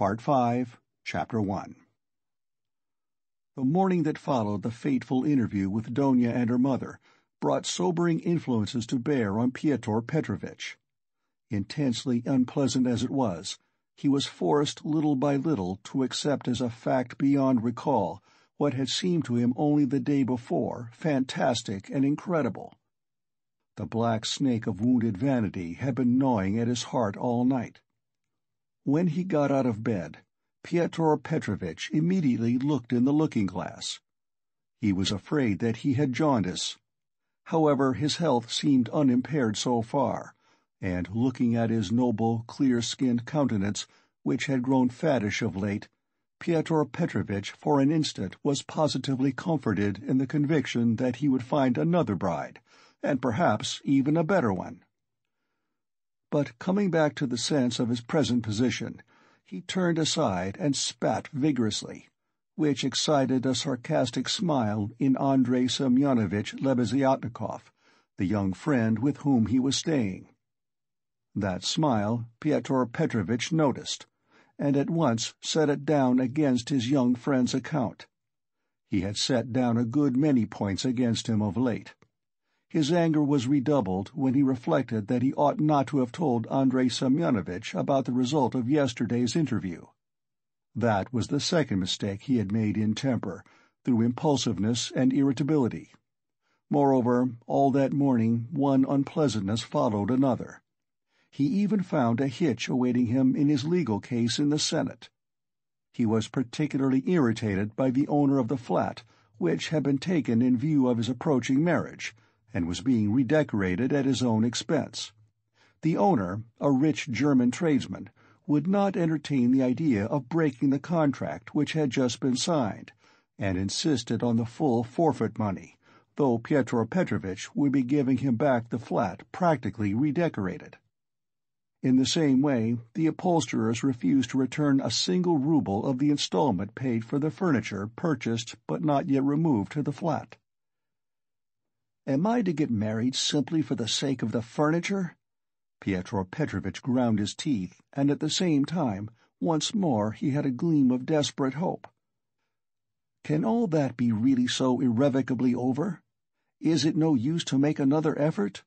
Part 5, Chapter 1. The morning that followed the fateful interview with Donia and her mother brought sobering influences to bear on Pyotr Petrovitch. Intensely unpleasant as it was, he was forced little by little to accept as a fact beyond recall what had seemed to him only the day before fantastic and incredible. The black snake of wounded vanity had been gnawing at his heart all night. When he got out of bed, Pyotr Petrovitch immediately looked in the looking-glass. He was afraid that he had jaundice. However, his health seemed unimpaired so far, and looking at his noble, clear-skinned countenance, which had grown fattish of late, Pyotr Petrovitch for an instant was positively comforted in the conviction that he would find another bride, and perhaps even a better one. But coming back to the sense of his present position, he turned aside and spat vigorously, which excited a sarcastic smile in Andrei Semyonovitch Lebeziatnikov, the young friend with whom he was staying. That smile Pyotr Petrovitch noticed, and at once set it down against his young friend's account. He had set down a good many points against him of late. His anger was redoubled when he reflected that he ought not to have told Andrei Semyonovitch about the result of yesterday's interview. That was the second mistake he had made in temper, through impulsiveness and irritability. Moreover, all that morning one unpleasantness followed another. He even found a hitch awaiting him in his legal case in the Senate. He was particularly irritated by the owner of the flat, which had been taken in view of his approaching marriage, and was being redecorated at his own expense. The owner, a rich German tradesman, would not entertain the idea of breaking the contract which had just been signed, and insisted on the full forfeit money, though Pyotr Petrovitch would be giving him back the flat practically redecorated. In the same way, the upholsterers refused to return a single ruble of the installment paid for the furniture purchased but not yet removed to the flat. "Am I to get married simply for the sake of the furniture?" Pyotr Petrovitch ground his teeth, and at the same time, once more he had a gleam of desperate hope. "Can all that be really so irrevocably over? Is it no use to make another effort?"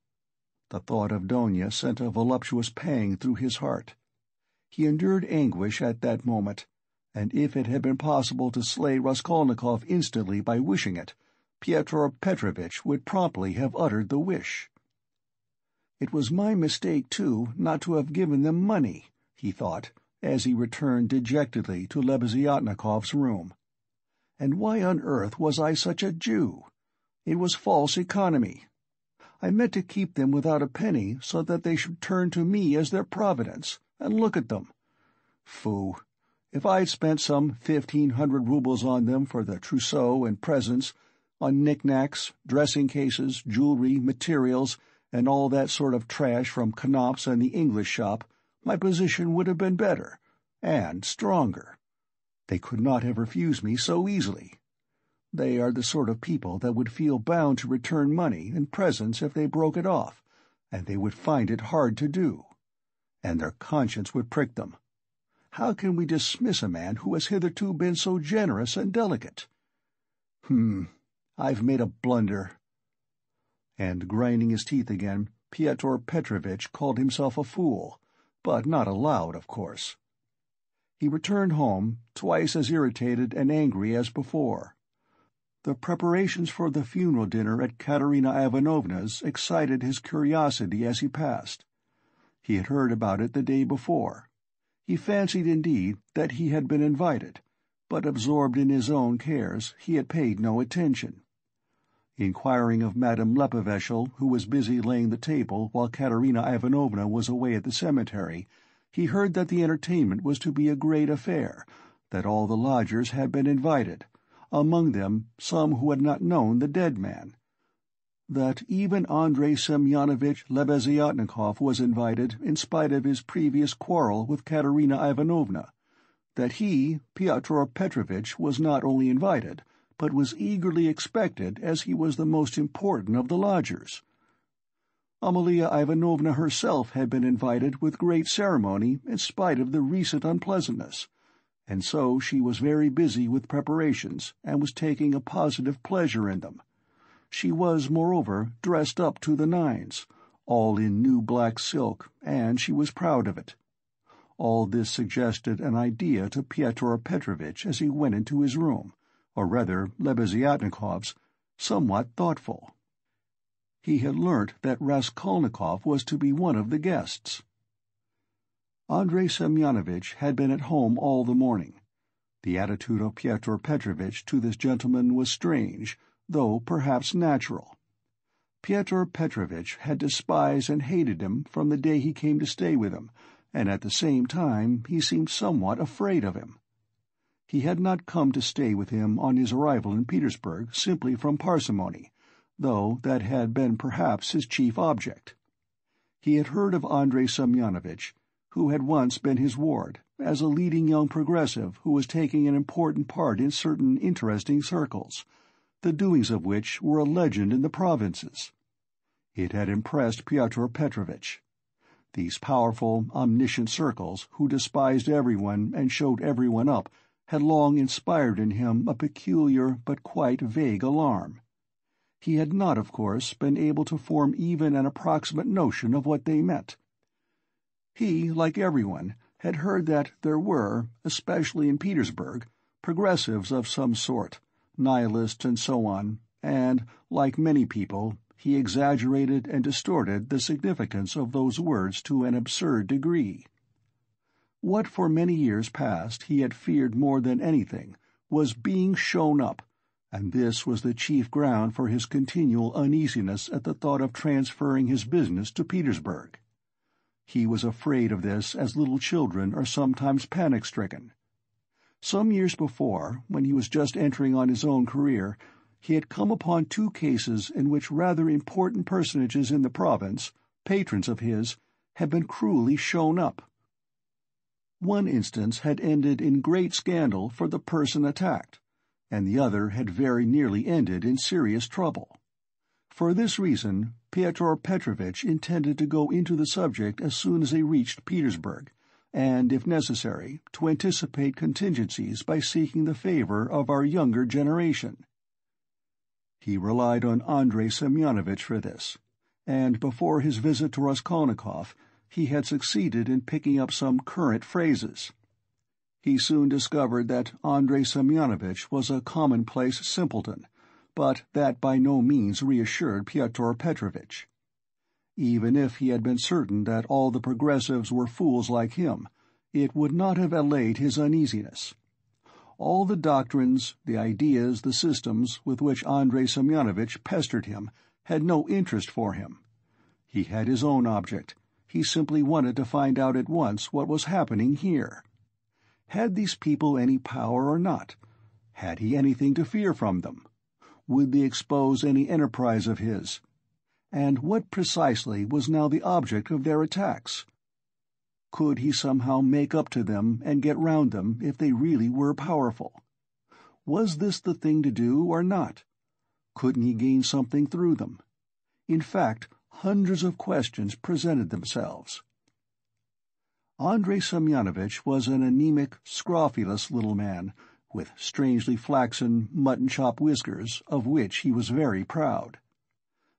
The thought of Donia sent a voluptuous pang through his heart. He endured anguish at that moment, and if it had been possible to slay Raskolnikov instantly by wishing it, Pyotr Petrovitch would promptly have uttered the wish. "It was my mistake, too, not to have given them money," he thought, as he returned dejectedly to Lebeziatnikov's room. "And why on earth was I such a Jew? It was false economy. I meant to keep them without a penny so that they should turn to me as their providence, and look at them. Phoo! If I'd spent some 1,500 rubles on them for the trousseau and presents, on knickknacks, dressing-cases, jewelry, materials, and all that sort of trash from Knopf's and the English shop, my position would have been better, and stronger. They could not have refused me so easily. They are the sort of people that would feel bound to return money and presents if they broke it off, and they would find it hard to do. And their conscience would prick them. How can we dismiss a man who has hitherto been so generous and delicate? I've made a blunder." And grinding his teeth again, Pyotr Petrovitch called himself a fool, but not aloud, of course. He returned home, twice as irritated and angry as before. The preparations for the funeral dinner at Katerina Ivanovna's excited his curiosity as he passed. He had heard about it the day before. He fancied, indeed, that he had been invited, but absorbed in his own cares, he had paid no attention. Inquiring of Madame Lepoveshel, who was busy laying the table while Katerina Ivanovna was away at the cemetery, he heard that the entertainment was to be a great affair, that all the lodgers had been invited, among them some who had not known the dead man, that even Andrei Semyonovitch Lebeziatnikov was invited in spite of his previous quarrel with Katerina Ivanovna, that he, Pyotr Petrovitch, was not only invited, but was eagerly expected as he was the most important of the lodgers. Amalia Ivanovna herself had been invited with great ceremony in spite of the recent unpleasantness, and so she was very busy with preparations and was taking a positive pleasure in them. She was, moreover, dressed up to the nines, all in new black silk, and she was proud of it. All this suggested an idea to Pyotr Petrovitch as he went into his room, or rather Lebeziatnikov's, somewhat thoughtful. He had learnt that Raskolnikov was to be one of the guests. Andrei Semyonovitch had been at home all the morning. The attitude of Pyotr Petrovitch to this gentleman was strange, though perhaps natural. Pyotr Petrovitch had despised and hated him from the day he came to stay with him, and at the same time he seemed somewhat afraid of him. He had not come to stay with him on his arrival in Petersburg simply from parsimony, though that had been perhaps his chief object. He had heard of Andrei Semyonovitch, who had once been his ward, as a leading young progressive who was taking an important part in certain interesting circles, the doings of which were a legend in the provinces. It had impressed Pyotr Petrovitch. These powerful, omniscient circles, who despised everyone and showed everyone up, had long inspired in him a peculiar but quite vague alarm. He had not, of course, been able to form even an approximate notion of what they meant. He, like everyone, had heard that there were, especially in Petersburg, progressives of some sort, nihilists and so on, and, like many people, he exaggerated and distorted the significance of those words to an absurd degree. What for many years past he had feared more than anything was being shown up, and this was the chief ground for his continual uneasiness at the thought of transferring his business to Petersburg. He was afraid of this as little children are sometimes panic-stricken. Some years before, when he was just entering on his own career, he had come upon 2 cases in which rather important personages in the province, patrons of his, had been cruelly shown up. One instance had ended in great scandal for the person attacked, and the other had very nearly ended in serious trouble. For this reason, Pyotr Petrovitch intended to go into the subject as soon as they reached Petersburg, and, if necessary, to anticipate contingencies by seeking the favor of our younger generation. He relied on Andrei Semyonovitch for this, and before his visit to Raskolnikov, he had succeeded in picking up some current phrases. He soon discovered that Andrei Semyonovitch was a commonplace simpleton, but that by no means reassured Pyotr Petrovitch. Even if he had been certain that all the progressives were fools like him, it would not have allayed his uneasiness. All the doctrines, the ideas, the systems with which Andrei Semyonovitch pestered him had no interest for him. He had his own object. He simply wanted to find out at once what was happening here. Had these people any power or not? Had he anything to fear from them? Would they expose any enterprise of his? And what precisely was now the object of their attacks? Could he somehow make up to them and get round them if they really were powerful? Was this the thing to do or not? Couldn't he gain something through them? In fact, hundreds of questions presented themselves. Andrei Semyonovitch was an anemic, scrofulous little man, with strangely flaxen, mutton-chop whiskers, of which he was very proud.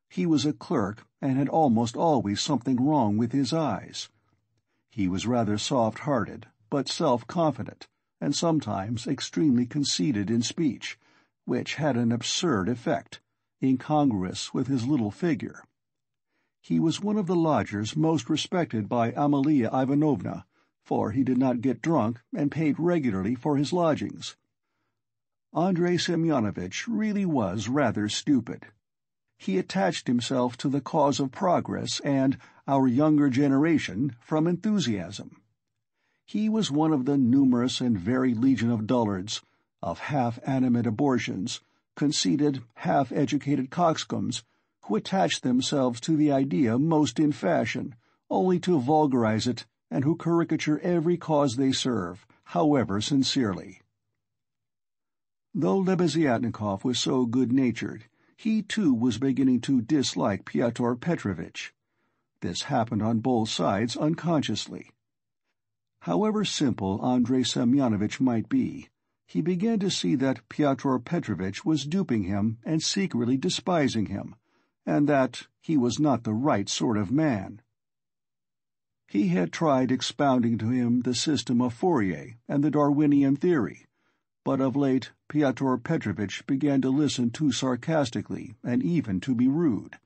He was a clerk, and had almost always something wrong with his eyes. He was rather soft-hearted, but self-confident, and sometimes extremely conceited in speech, which had an absurd effect, incongruous with his little figure. He was one of the lodgers most respected by Amalia Ivanovna, for he did not get drunk and paid regularly for his lodgings. Andrei Semyonovitch really was rather stupid. He attached himself to the cause of progress and our younger generation from enthusiasm. He was one of the numerous and varied legion of dullards, of half-animate abortions, conceited, half-educated coxcombs, who attach themselves to the idea most in fashion, only to vulgarize it, and who caricature every cause they serve, however sincerely. Though Lebeziatnikov was so good-natured, he too was beginning to dislike Pyotr Petrovitch. This happened on both sides unconsciously. However simple Andrei Semyonovitch might be, he began to see that Pyotr Petrovitch was duping him and secretly despising him, and that he was not the right sort of man. He had tried expounding to him the system of Fourier and the Darwinian theory, but of late Pyotr Petrovitch began to listen too sarcastically and even to be rude.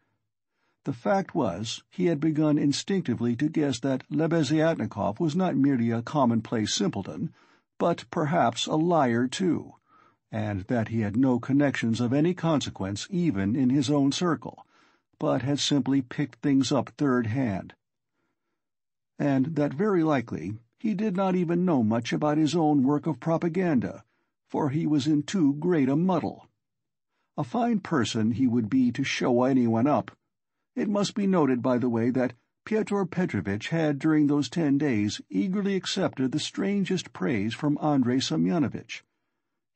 The fact was, he had begun instinctively to guess that Lebeziatnikov was not merely a commonplace simpleton, but perhaps a liar too, and that he had no connections of any consequence even in his own circle, but had simply picked things up third hand. And that very likely he did not even know much about his own work of propaganda, for he was in too great a muddle. A fine person he would be to show anyone up. It must be noted, by the way, that Pyotr Petrovitch had during those 10 days eagerly accepted the strangest praise from Andrei Semyonovitch.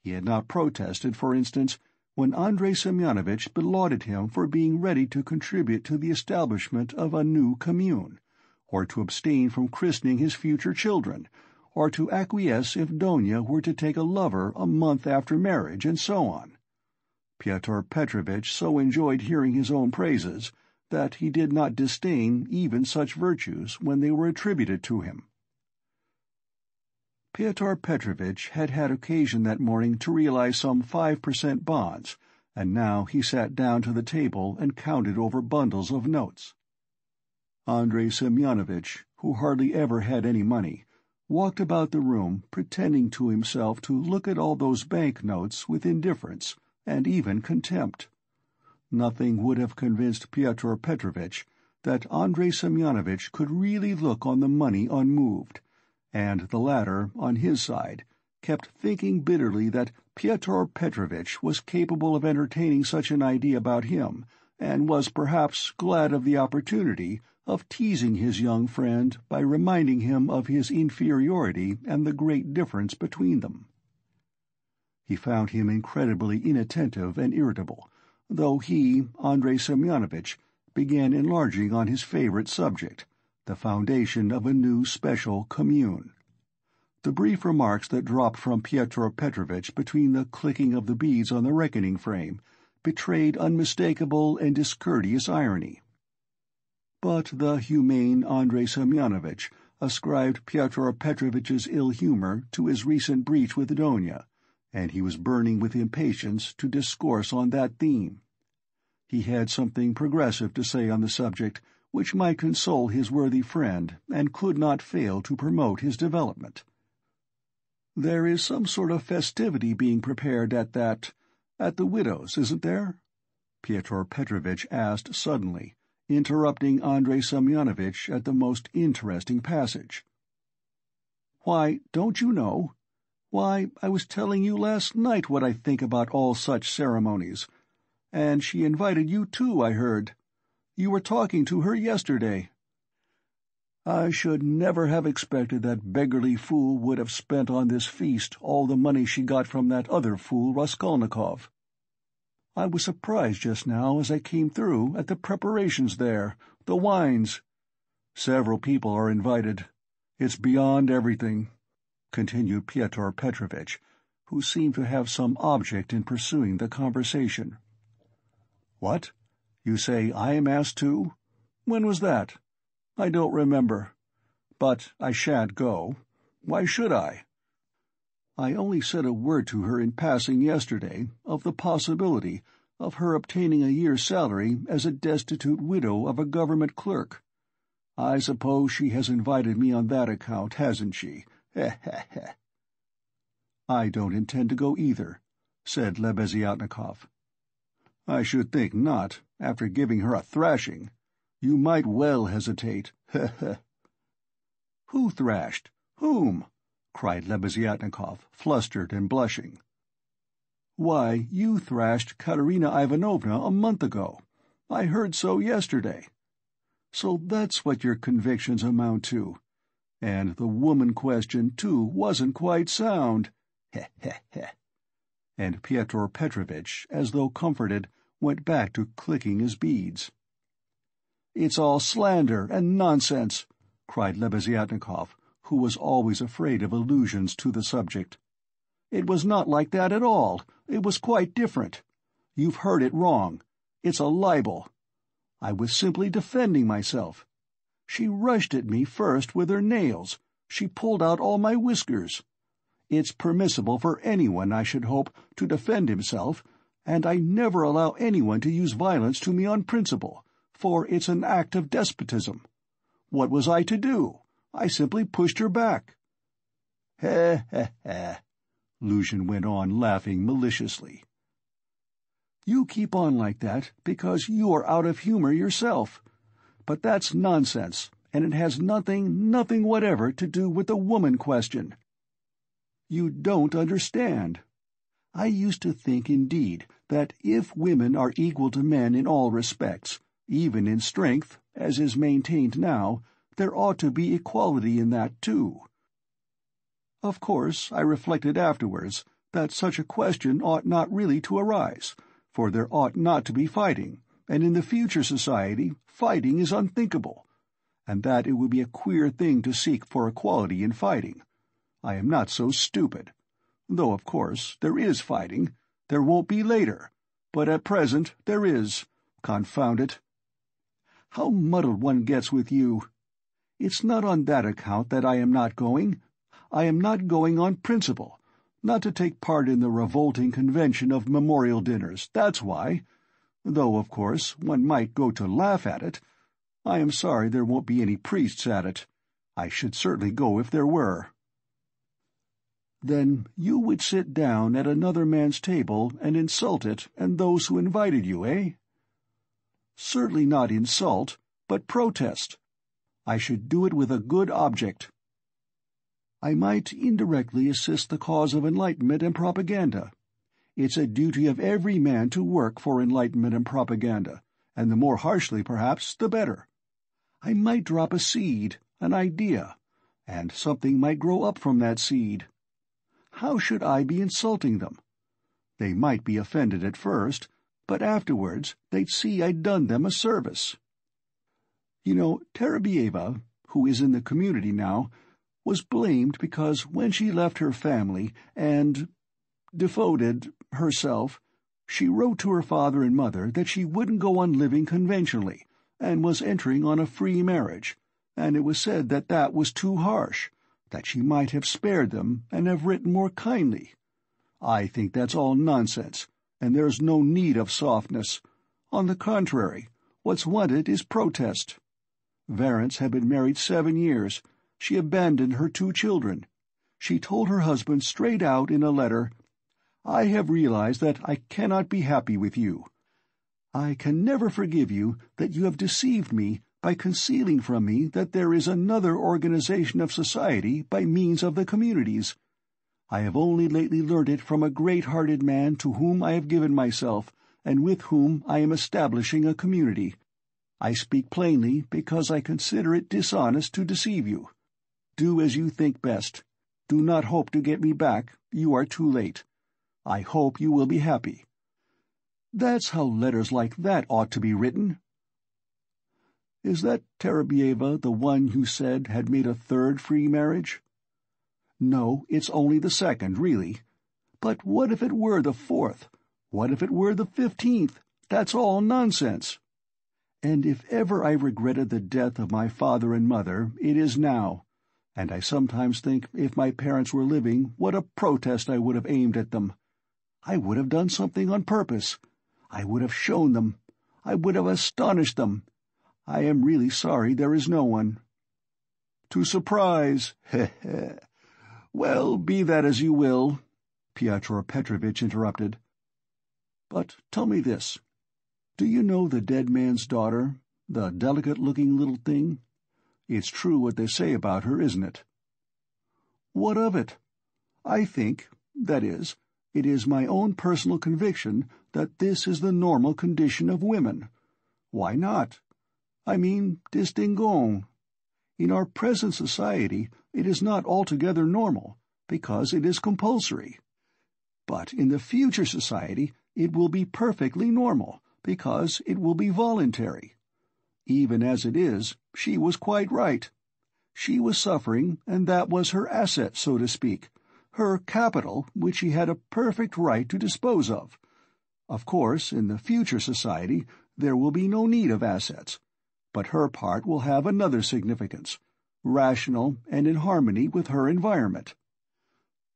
He had not protested, for instance, when Andrei Semyonovitch belauded him for being ready to contribute to the establishment of a new commune, or to abstain from christening his future children, or to acquiesce if Donia were to take a lover a month after marriage, and so on. Pyotr Petrovitch so enjoyed hearing his own praises that he did not disdain even such virtues when they were attributed to him. Pyotr Petrovitch had had occasion that morning to realize some 5% bonds, and now he sat down to the table and counted over bundles of notes. Andrei Semyonovitch, who hardly ever had any money, walked about the room pretending to himself to look at all those bank notes with indifference and even contempt. Nothing would have convinced Pyotr Petrovitch that Andrei Semyonovitch could really look on the money unmoved, and the latter, on his side, kept thinking bitterly that Pyotr Petrovitch was capable of entertaining such an idea about him, and was perhaps glad of the opportunity of teasing his young friend by reminding him of his inferiority and the great difference between them. He found him incredibly inattentive and irritable, though he, Andrei Semyonovitch, began enlarging on his favorite subject, the foundation of a new special commune. The brief remarks that dropped from Pyotr Petrovitch between the clicking of the beads on the reckoning frame betrayed unmistakable and discourteous irony. But the humane Andrei Semyonovitch ascribed Pyotr Petrovitch's ill humor to his recent breach with Donia, and he was burning with impatience to discourse on that theme. He had something progressive to say on the subject, which might console his worthy friend, and could not fail to promote his development. "There is some sort of festivity being prepared at the widow's, isn't there?" Pyotr Petrovitch asked suddenly, interrupting Andrei Semyonovitch at the most interesting passage. "Why, don't you know? Why, I was telling you last night what I think about all such ceremonies. And she invited you too, I heard. You were talking to her yesterday." "I should never have expected that beggarly fool would have spent on this feast all the money she got from that other fool Raskolnikov. I was surprised just now as I came through at the preparations there, the wines. Several people are invited. It's beyond everything," continued Pyotr Petrovitch, who seemed to have some object in pursuing the conversation. "What? You say I am asked too? When was that? I don't remember. But I shan't go. Why should I? I only said a word to her in passing yesterday of the possibility of her obtaining a year's salary as a destitute widow of a government clerk. I suppose she has invited me on that account, hasn't she? Heh. "I don't intend to go either," said Lebeziatnikov. "I should think not, after giving her a thrashing. You might well hesitate. Heh." "Who thrashed? Whom?" cried Lebeziatnikov, flustered and blushing. "Why, you thrashed Katerina Ivanovna a month ago. I heard so yesterday. So that's what your convictions amount to. And the woman question, too, wasn't quite sound. Heh. And Pyotr Petrovitch, as though comforted, went back to clicking his beads. "It's all slander and nonsense," cried Lebeziatnikov, who was always afraid of allusions to the subject. "It was not like that at all. It was quite different. You've heard it wrong. It's a libel. I was simply defending myself. She rushed at me first with her nails. She pulled out all my whiskers. It's permissible for anyone, I should hope, to defend himself, and I never allow anyone to use violence to me on principle, for it's an act of despotism. What was I to do? I simply pushed her back." "Heh, heh, heh," Lucian went on, laughing maliciously. "You keep on like that because you are out of humor yourself. But that's nonsense, and it has nothing whatever to do with the woman question. You don't understand. I used to think, indeed, that if women are equal to men in all respects, even in strength, as is maintained now, there ought to be equality in that too. Of course, I reflected afterwards that such a question ought not really to arise, for there ought not to be fighting, and in the future society fighting is unthinkable, and that it would be a queer thing to seek for equality in fighting. I am not so stupid. Though, of course, there is fighting. There won't be later, but at present there is. Confound it. How muddled one gets with you. It's not on that account that I am not going. I am not going on principle, not to take part in the revolting convention of memorial dinners, that's why. Though, of course, one might go to laugh at it. I am sorry there won't be any priests at it. I should certainly go if there were." "Then you would sit down at another man's table and insult it and those who invited you, eh?" "Certainly not insult, but protest. I should do it with a good object. I might indirectly assist the cause of enlightenment and propaganda. It's a duty of every man to work for enlightenment and propaganda, and the more harshly, perhaps, the better. I might drop a seed, an idea, and something might grow up from that seed. How should I be insulting them? They might be offended at first, but afterwards they'd see I'd done them a service. You know, Terebieva, who is in the community now, was blamed because when she left her family and devoted herself, she wrote to her father and mother that she wouldn't go on living conventionally and was entering on a free marriage, and it was said that that was too harsh, that she might have spared them and have written more kindly. I think that's all nonsense, and there's no need of softness. On the contrary, what's wanted is protest. Varents had been married 7 years. She abandoned her 2 children. She told her husband straight out in a letter, "I have realized that I cannot be happy with you. I can never forgive you that you have deceived me by concealing from me that there is another organization of society by means of the communities. I have only lately learned it from a great-hearted man to whom I have given myself, and with whom I am establishing a community. I speak plainly because I consider it dishonest to deceive you. Do as you think best. Do not hope to get me back. You are too late. I hope you will be happy." That's how letters like that ought to be written. Is that Terebieva the one you said had made a 3rd free marriage? No, it's only the 2nd, really. But what if it were the 4th? What if it were the 15th? That's all nonsense. And if ever I regretted the death of my father and mother, it is now, and I sometimes think if my parents were living what a protest I would have aimed at them. I would have done something on purpose. I would have shown them. I would have astonished them. I am really sorry there is no one. To surprise, Well, be that as you will, Pyotr Petrovitch interrupted. But tell me this. Do you know the dead man's daughter, the delicate-looking little thing? It's true what they say about her, isn't it? What of it? I think, that is, it is my own personal conviction that this is the normal condition of women. Why not? I mean, distinguons. In our present society, it is not altogether normal, because it is compulsory. But in the future society, it will be perfectly normal, because it will be voluntary. Even as it is, she was quite right. She was suffering, and that was her asset, so to speak, her capital, which she had a perfect right to dispose of. Of course, in the future society, there will be no need of assets, but her part will have another significance, rational and in harmony with her environment.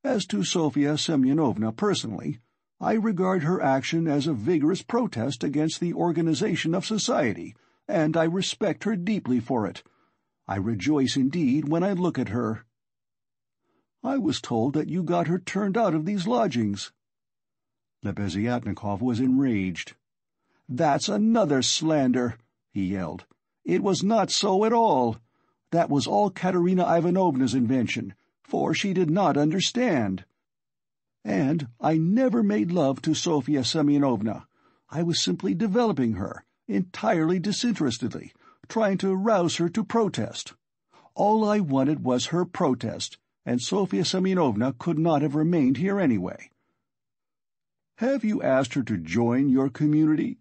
As to Sofia Semyonovna personally, I regard her action as a vigorous protest against the organization of society, and I respect her deeply for it. I rejoice indeed when I look at her. I was told that you got her turned out of these lodgings. Lebeziatnikov was enraged. "That's another slander," he yelled. "It was not so at all. That was all Katerina Ivanovna's invention, for she did not understand. And I never made love to Sofia Semyonovna. I was simply developing her, entirely disinterestedly, trying to rouse her to protest. All I wanted was her protest, and Sofia Semyonovna could not have remained here anyway." "Have you asked her to join your community?"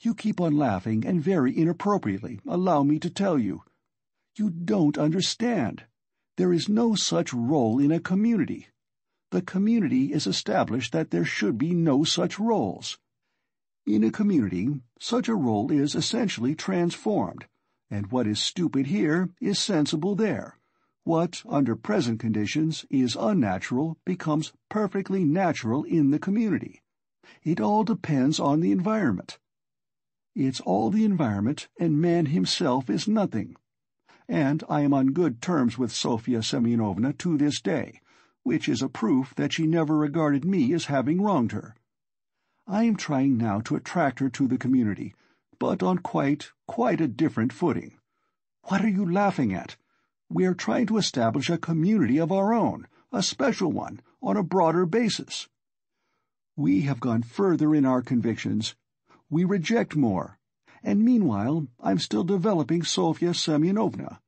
"You keep on laughing, and very inappropriately, allow me to tell you. You don't understand. There is no such role in a community. The community is established that there should be no such roles. In a community, such a role is essentially transformed, and what is stupid here is sensible there. What, under present conditions, is unnatural becomes perfectly natural in the community. It all depends on the environment. It's all the environment, and man himself is nothing. And I am on good terms with Sofia Semyonovna to this day, which is a proof that she never regarded me as having wronged her. I am trying now to attract her to the community, but on quite a different footing. What are you laughing at? We are trying to establish a community of our own, a special one, on a broader basis. We have gone further in our convictions. We reject more. And meanwhile, I'm still developing Sofia Semyonovna.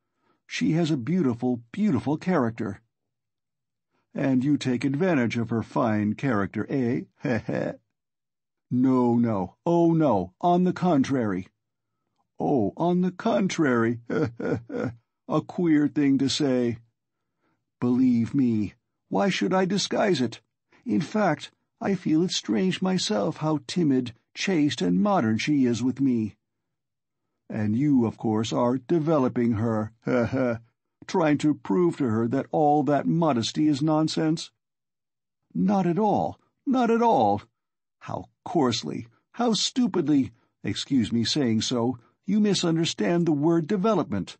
She has a beautiful, beautiful character." "And you take advantage of her fine character, eh? Heh. No, oh no, on the contrary." "Oh, on the contrary, a queer thing to say." "Believe me, why should I disguise it? In fact, I feel it strange myself how timid, chaste, and modern she is with me." "And you, of course, are developing her, trying to prove to her that all that modesty is nonsense?" "Not at all, not at all. How coarsely, how stupidly, excuse me saying so, you misunderstand the word development.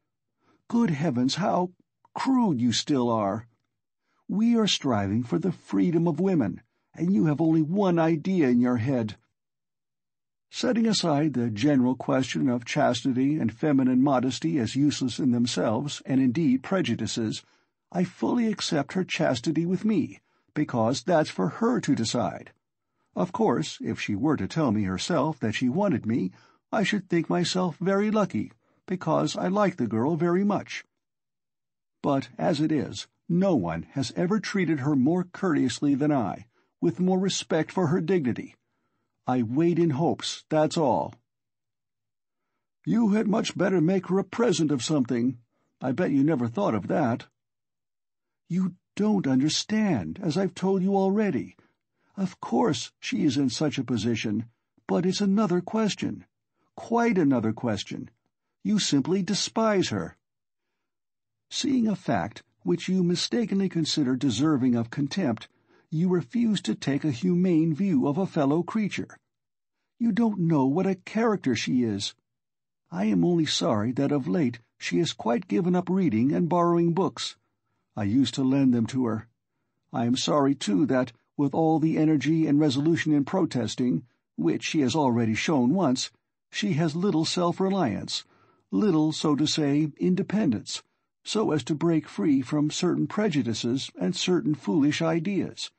Good heavens, how crude you still are. We are striving for the freedom of women, and you have only one idea in your head. Setting aside the general question of chastity and feminine modesty as useless in themselves, and indeed prejudices, I fully accept her chastity with me, because that's for her to decide. Of course, if she were to tell me herself that she wanted me, I should think myself very lucky, because I like the girl very much. But as it is, no one has ever treated her more courteously than I, with more respect for her dignity. I wait in hopes, that's all." "You had much better make her a present of something. I bet you never thought of that." "You don't understand, as I've told you already. Of course she is in such a position, but it's another question. Quite another question. You simply despise her. Seeing a fact which you mistakenly consider deserving of contempt, you refuse to take a humane view of a fellow creature. You don't know what a character she is. I am only sorry that of late she has quite given up reading and borrowing books. I used to lend them to her. I am sorry, too, that, with all the energy and resolution in protesting, which she has already shown once, she has little self-reliance, little, so to say, independence, so as to break free from certain prejudices and certain foolish ideas.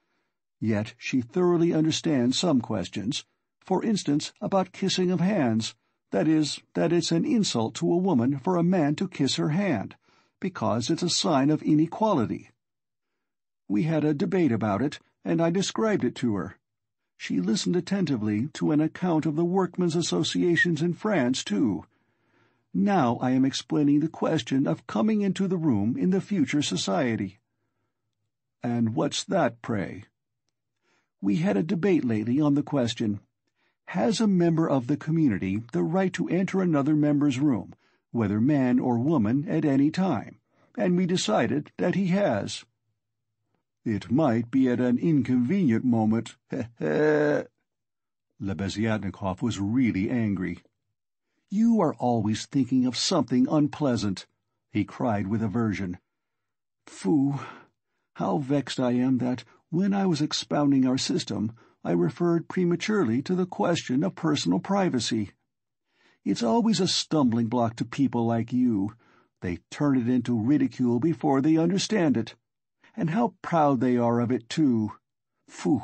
Yet she thoroughly understands some questions, for instance about kissing of hands, that is, that it's an insult to a woman for a man to kiss her hand, because it's a sign of inequality. We had a debate about it, and I described it to her. She listened attentively to an account of the workmen's associations in France, too. Now I am explaining the question of coming into the room in the future society." "And what's that, pray?" "We had a debate lately on the question, has a member of the community the right to enter another member's room, whether man or woman, at any time, and we decided that he has." "It might be at an inconvenient moment, heh." Lebeziatnikov was really angry. "You are always thinking of something unpleasant," he cried with aversion. "Phoo! How vexed I am that, when I was expounding our system, I referred prematurely to the question of personal privacy. It's always a stumbling block to people like you. They turn it into ridicule before they understand it. And how proud they are of it, too. Phoo!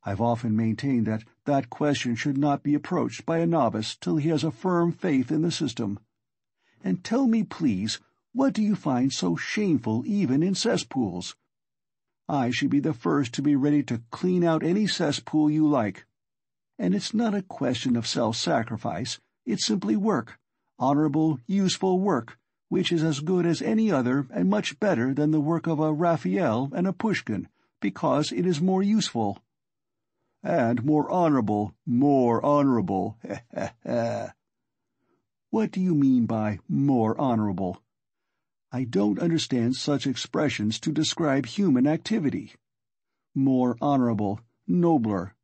I've often maintained that that question should not be approached by a novice till he has a firm faith in the system. And tell me, please, what do you find so shameful even in cesspools? I should be the first to be ready to clean out any cesspool you like. And it's not a question of self-sacrifice, it's simply work, honorable, useful work, which is as good as any other and much better than the work of a Raphael and a Pushkin, because it is more useful." "And more honorable, heh heh heh." "What do you mean by more honorable? I don't understand such expressions to describe human activity. More honorable, nobler,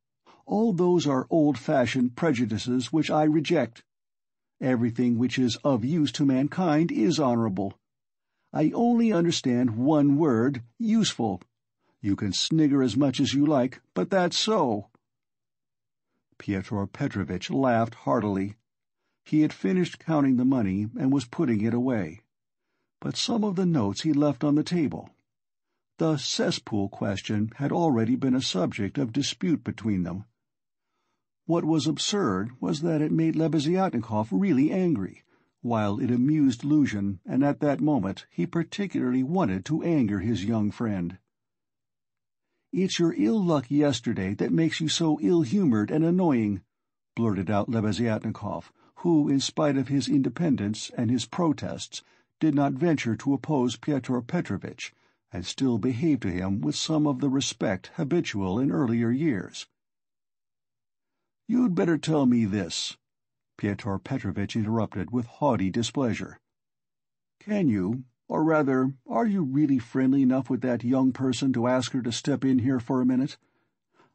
all those are old-fashioned prejudices which I reject. Everything which is of use to mankind is honorable. I only understand one word, useful. You can snigger as much as you like, but that's so." Pyotr Petrovitch laughed heartily. He had finished counting the money and was putting it away. But some of the notes he left on the table. The cesspool question had already been a subject of dispute between them. What was absurd was that it made Lebeziatnikov really angry, while it amused Luzhin, and at that moment he particularly wanted to anger his young friend. "It's your ill luck yesterday that makes you so ill-humored and annoying," blurted out Lebeziatnikov, who, in spite of his independence and his protests, did not venture to oppose Pyotr Petrovitch, and still behaved to him with some of the respect habitual in earlier years. "You'd better tell me this," Pyotr Petrovitch interrupted with haughty displeasure. "Can you, or rather, are you really friendly enough with that young person to ask her to step in here for a minute?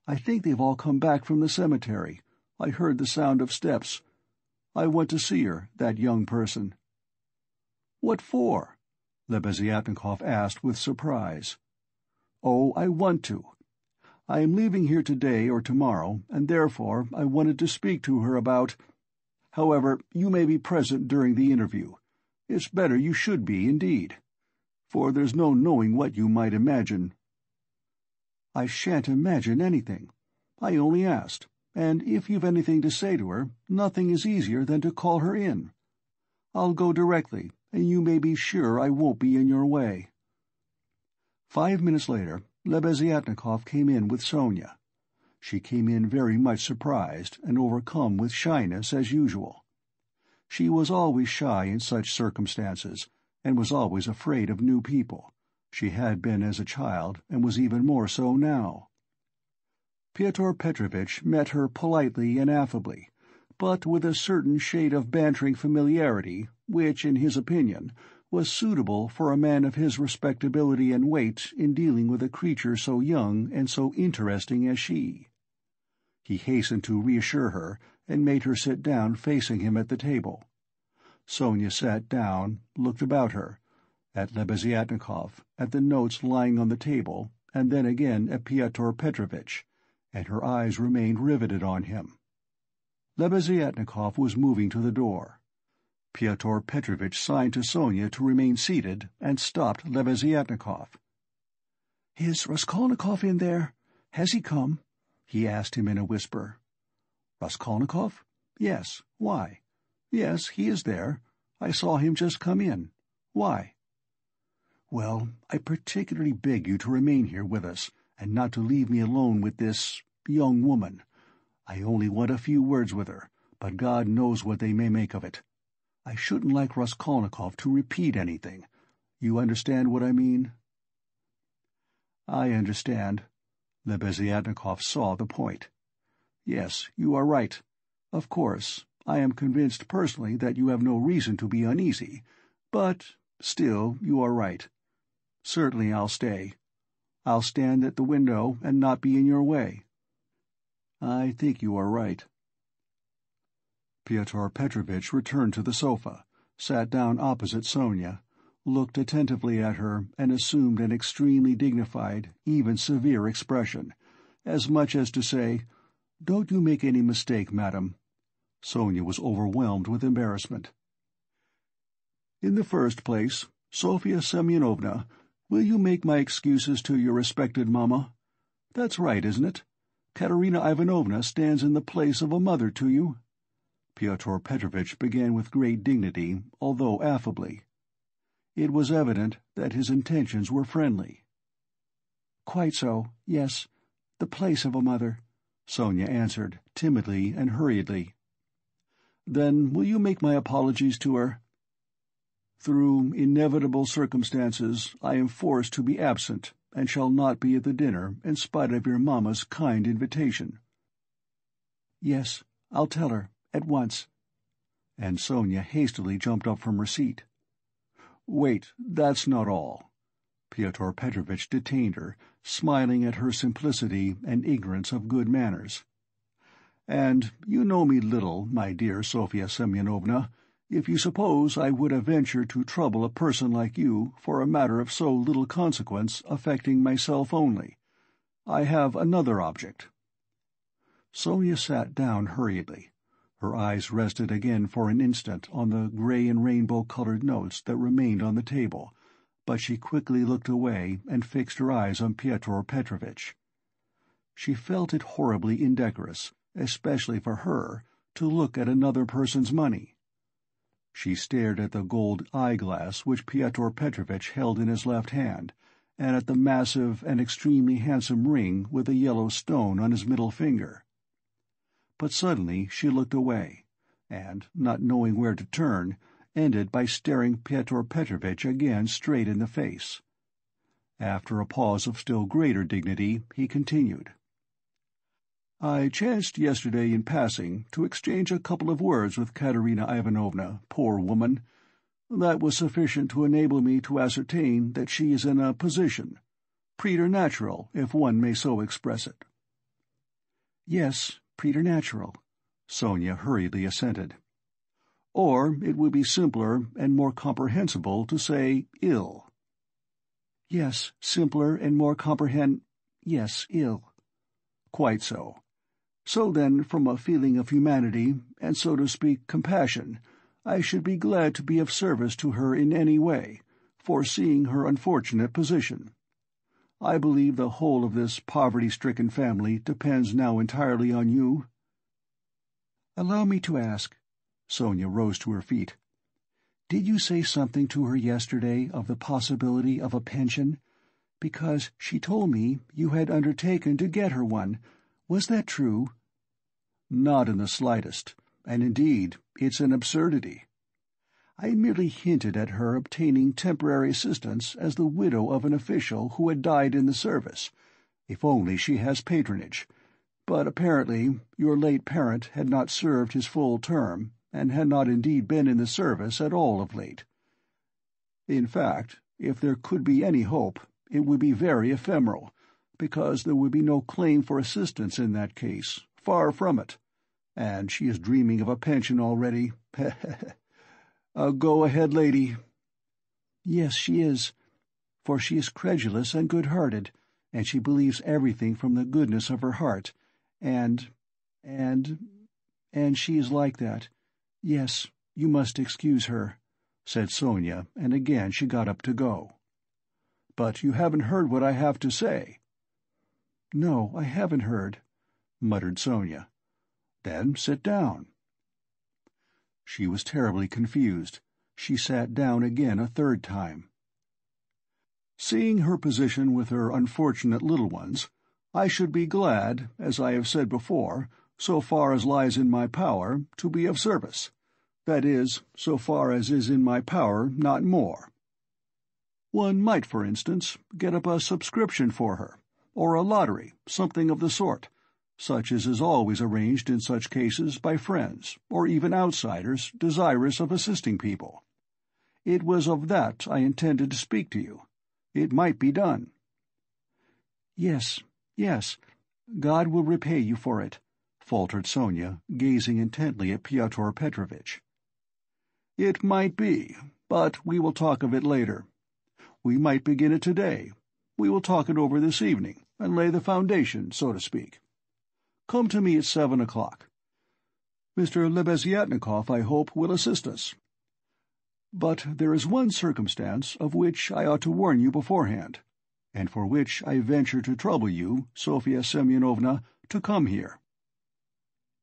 I think they've all come back from the cemetery. I heard the sound of steps. I want to see her, that young person." "What for?" Lebeziatnikov asked with surprise. "Oh, I want to. I am leaving here today or tomorrow, and therefore I wanted to speak to her about— However, you may be present during the interview. It's better you should be, indeed, for there's no knowing what you might imagine." "I shan't imagine anything. I only asked, and if you've anything to say to her, nothing is easier than to call her in. I'll go directly, and you may be sure I won't be in your way." 5 minutes later, Lebeziatnikov came in with Sonia. She came in very much surprised and overcome with shyness as usual. She was always shy in such circumstances, and was always afraid of new people. She had been as a child, and was even more so now. Pyotr Petrovitch met her politely and affably, but with a certain shade of bantering familiarity which, in his opinion, was suitable for a man of his respectability and weight in dealing with a creature so young and so interesting as she. He hastened to reassure her, and made her sit down facing him at the table. Sonia sat down, looked about her, at Lebeziatnikov, at the notes lying on the table, and then again at Pyotr Petrovitch, and her eyes remained riveted on him. Lebeziatnikov was moving to the door. Pyotr Petrovitch signed to Sonia to remain seated, and stopped Lebeziatnikov. "Is Raskolnikov in there? Has he come?" he asked him in a whisper. "Raskolnikov? Yes. Why? Yes, he is there. I saw him just come in. Why?" "Well, I particularly beg you to remain here with us, and not to leave me alone with this young woman. I only want a few words with her, but God knows what they may make of it. I shouldn't like Raskolnikov to repeat anything. You understand what I mean?" "I understand." Lebeziatnikov saw the point. "Yes, you are right. Of course, I am convinced personally that you have no reason to be uneasy, but still you are right. Certainly I'll stay. I'll stand at the window and not be in your way." "I think you are right." Pyotr Petrovitch returned to the sofa, sat down opposite Sonia, looked attentively at her, and assumed an extremely dignified, even severe expression, as much as to say, "Don't you make any mistake, madam." Sonia was overwhelmed with embarrassment. "In the first place, Sofya Semyonovna, will you make my excuses to your respected mamma? That's right, isn't it? Katerina Ivanovna stands in the place of a mother to you." Pyotr Petrovitch began with great dignity, although affably. It was evident that his intentions were friendly. "Quite so, yes, the place of a mother," Sonia answered, timidly and hurriedly. "Then will you make my apologies to her? Through inevitable circumstances, I am forced to be absent, and shall not be at the dinner, in spite of your mamma's kind invitation." "Yes, I'll tell her, at once." And Sonia hastily jumped up from her seat. "Wait, that's not all." Pyotr Petrovitch detained her, smiling at her simplicity and ignorance of good manners. "And you know me little, my dear Sofya Semyonovna, if you suppose I would have ventured to trouble a person like you for a matter of so little consequence affecting myself only. I have another object." Sonia sat down hurriedly. Her eyes rested again for an instant on the grey and rainbow-colored notes that remained on the table, but she quickly looked away and fixed her eyes on Pyotr Petrovitch. She felt it horribly indecorous, especially for her, to look at another person's money. She stared at the gold eyeglass which Pyotr Petrovitch held in his left hand, and at the massive and extremely handsome ring with a yellow stone on his middle finger. But suddenly she looked away, and, not knowing where to turn, ended by staring Pyotr Petrovitch again straight in the face. After a pause of still greater dignity, he continued. "I chanced yesterday in passing to exchange a couple of words with Katerina Ivanovna, poor woman. That was sufficient to enable me to ascertain that she is in a position, preternatural, if one may so express it." "Yes, preternatural," Sonia hurriedly assented. "Or it would be simpler and more comprehensible to say ill." "Yes, simpler and more yes, ill." "Quite so. So then, from a feeling of humanity, and so to speak compassion, I should be glad to be of service to her in any way, foreseeing her unfortunate position. I believe the whole of this poverty-stricken family depends now entirely on you." "Allow me to ask," Sonia rose to her feet, "did you say something to her yesterday of the possibility of a pension? Because she told me you had undertaken to get her one. Was that true?" "Not in the slightest, and indeed it's an absurdity. I merely hinted at her obtaining temporary assistance as the widow of an official who had died in the service, if only she has patronage. But apparently your late parent had not served his full term, and had not indeed been in the service at all of late. In fact, if there could be any hope, it would be very ephemeral, because there would be no claim for assistance in that case, far from it. And she is dreaming of a pension already. A go-ahead lady." "Yes, she is, for she is credulous and good-hearted, and she believes everything from the goodness of her heart, and she is like that. Yes, you must excuse her," said Sonia, and again she got up to go. "But you haven't heard what I have to say." "No, I haven't heard," muttered Sonia. "Then sit down." She was terribly confused. She sat down again a third time. "Seeing her position with her unfortunate little ones, I should be glad, as I have said before, so far as lies in my power, to be of service. That is, so far as is in my power, not more. One might, for instance, get up a subscription for her, or a lottery, something of the sort, such as is always arranged in such cases by friends, or even outsiders desirous of assisting people. It was of that I intended to speak to you. It might be done." "Yes, yes, God will repay you for it," faltered Sonia, gazing intently at Pyotr Petrovitch. "It might be, but we will talk of it later. We might begin it today. We will talk it over this evening, and lay the foundation, so to speak. Come to me at 7 o'clock. Mr. Lebeziatnikov, I hope, will assist us. But there is one circumstance of which I ought to warn you beforehand, and for which I venture to trouble you, Sofia Semyonovna, to come here.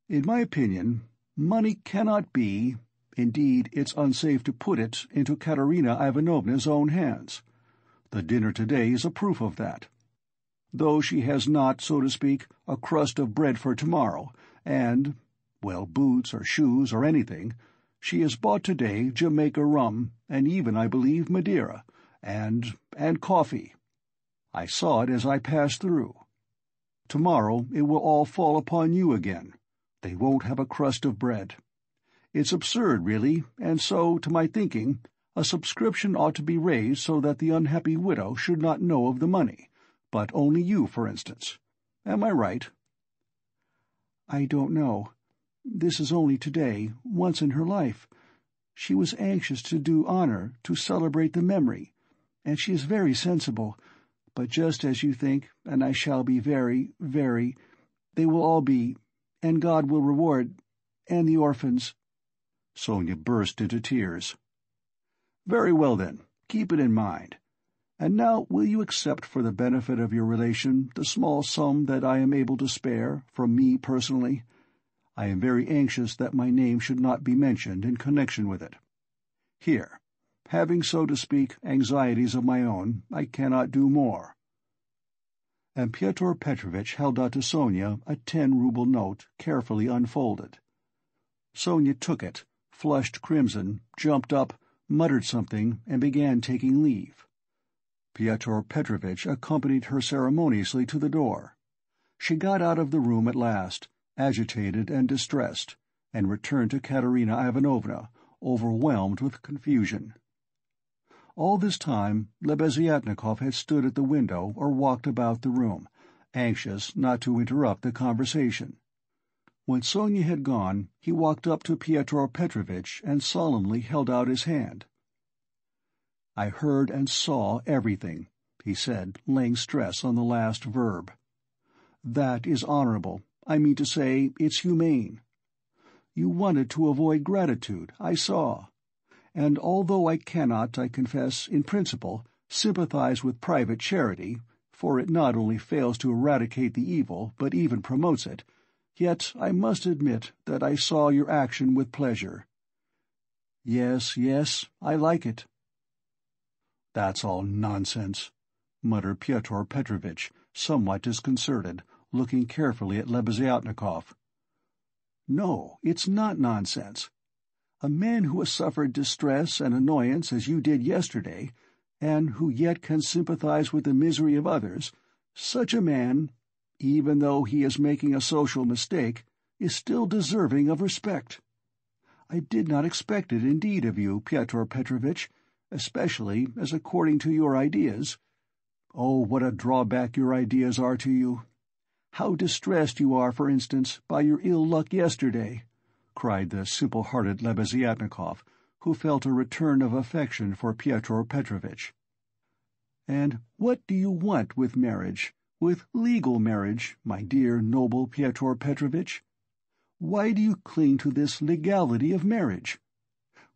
In my opinion, money cannot be, indeed it's unsafe to put it into Katerina Ivanovna's own hands. The dinner today is a proof of that. Though she has not, so to speak, a crust of bread for tomorrow, and, well, boots or shoes or anything, she has bought today Jamaica rum, and even, I believe, Madeira, and coffee. I saw it as I passed through. Tomorrow it will all fall upon you again. They won't have a crust of bread. It's absurd, really, and so, to my thinking, a subscription ought to be raised so that the unhappy widow should not know of the money, but only you, for instance. Am I right?" "I don't know. This is only today, once in her life. She was anxious to do honor, to celebrate the memory, and she is very sensible. But just as you think, and I shall be very, very, they will all be, and God will reward, and the orphans." Sonia burst into tears. "Very well, then, keep it in mind. And now will you accept for the benefit of your relation the small sum that I am able to spare, from me personally? I am very anxious that my name should not be mentioned in connection with it. Here, having, so to speak, anxieties of my own, I cannot do more." And Pyotr Petrovitch held out to Sonia a 10-ruble note, carefully unfolded. Sonia took it, flushed crimson, jumped up, muttered something, and began taking leave. Pyotr Petrovitch accompanied her ceremoniously to the door. She got out of the room at last, agitated and distressed, and returned to Katerina Ivanovna, overwhelmed with confusion. All this time Lebeziatnikov had stood at the window or walked about the room, anxious not to interrupt the conversation. When Sonia had gone, he walked up to Pyotr Petrovitch and solemnly held out his hand. "I heard and saw everything," he said, laying stress on the last verb. "That is honorable. I mean to say, it's humane. You wanted to avoid gratitude, I saw. And although I cannot, I confess, in principle, sympathize with private charity, for it not only fails to eradicate the evil, but even promotes it, yet I must admit that I saw your action with pleasure. Yes, yes, I like it." "That's all nonsense," muttered Pyotr Petrovitch, somewhat disconcerted, looking carefully at Lebeziatnikov. "No, it's not nonsense. A man who has suffered distress and annoyance as you did yesterday, and who yet can sympathize with the misery of others, such a man, even though he is making a social mistake, is still deserving of respect. I did not expect it indeed of you, Pyotr Petrovitch, especially as according to your ideas— Oh, what a drawback your ideas are to you! How distressed you are, for instance, by your ill luck yesterday!" cried the simple-hearted Lebeziatnikov, who felt a return of affection for Pyotr Petrovitch. "And what do you want with marriage, with legal marriage, my dear, noble Pyotr Petrovitch? Why do you cling to this legality of marriage?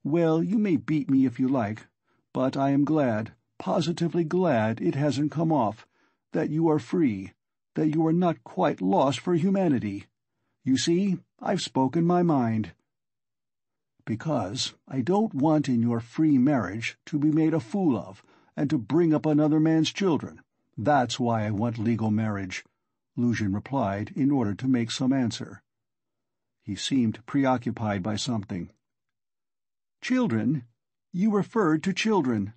Well, you may beat me if you like, but I am glad, positively glad it hasn't come off, that you are free, that you are not quite lost for humanity. You see, I've spoken my mind. Because I don't want in your free marriage to be made a fool of, and to bring up another man's children. That's why I want legal marriage," Luzhin replied in order to make some answer. He seemed preoccupied by something. "Children? You referred to children."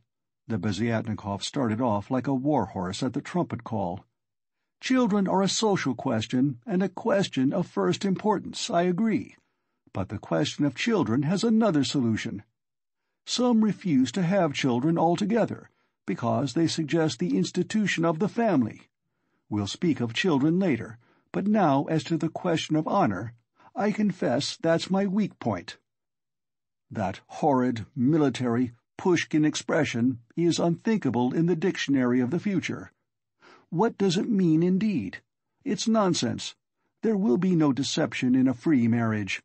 Lebeziatnikov started off like a war-horse at the trumpet call. "Children are a social question, and a question of first importance, I agree. But the question of children has another solution. Some refuse to have children altogether, because they suggest the institution of the family. We'll speak of children later, but now as to the question of honor, I confess that's my weak point. That horrid, military, Pushkin expression is unthinkable in the dictionary of the future. What does it mean indeed? It's nonsense. There will be no deception in a free marriage.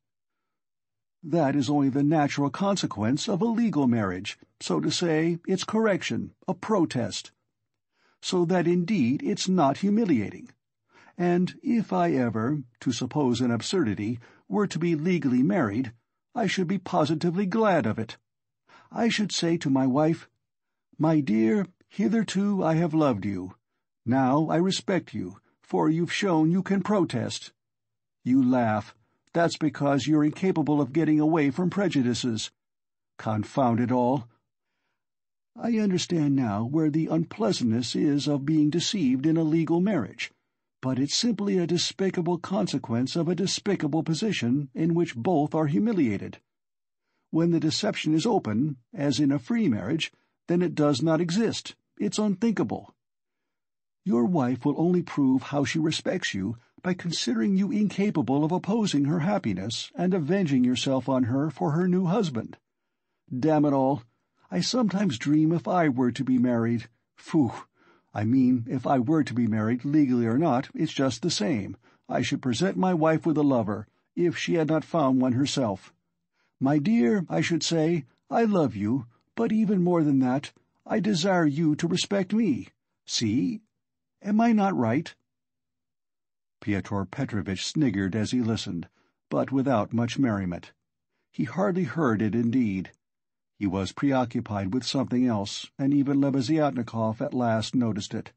That is only the natural consequence of a legal marriage, so to say, it's correction, a protest. So that indeed it's not humiliating. And if I ever, to suppose an absurdity, were to be legally married, I should be positively glad of it. I should say to my wife, 'My dear, hitherto I have loved you. Now I respect you, for you've shown you can protest.' You laugh. That's because you're incapable of getting away from prejudices. Confound it all. I understand now where the unpleasantness is of being deceived in a legal marriage, but it's simply a despicable consequence of a despicable position in which both are humiliated. When the deception is open, as in a free marriage, then it does not exist. It's unthinkable. Your wife will only prove how she respects you by considering you incapable of opposing her happiness and avenging yourself on her for her new husband. Damn it all, I sometimes dream if I were to be married. Phoo! I mean, if I were to be married, legally or not, it's just the same. I should present my wife with a lover, if she had not found one herself. 'My dear,' I should say, 'I love you, but even more than that, I desire you to respect me. See? Am I not right?'" Pyotr Petrovitch sniggered as he listened, but without much merriment. He hardly heard it indeed. He was preoccupied with something else, and even Lebeziatnikov at last noticed it.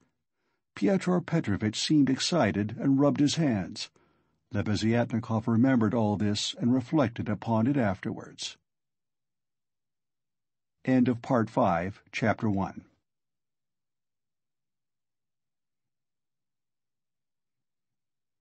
Pyotr Petrovitch seemed excited and rubbed his hands. Lebeziatnikov remembered all this and reflected upon it afterwards. End of Part 5, Chapter 1.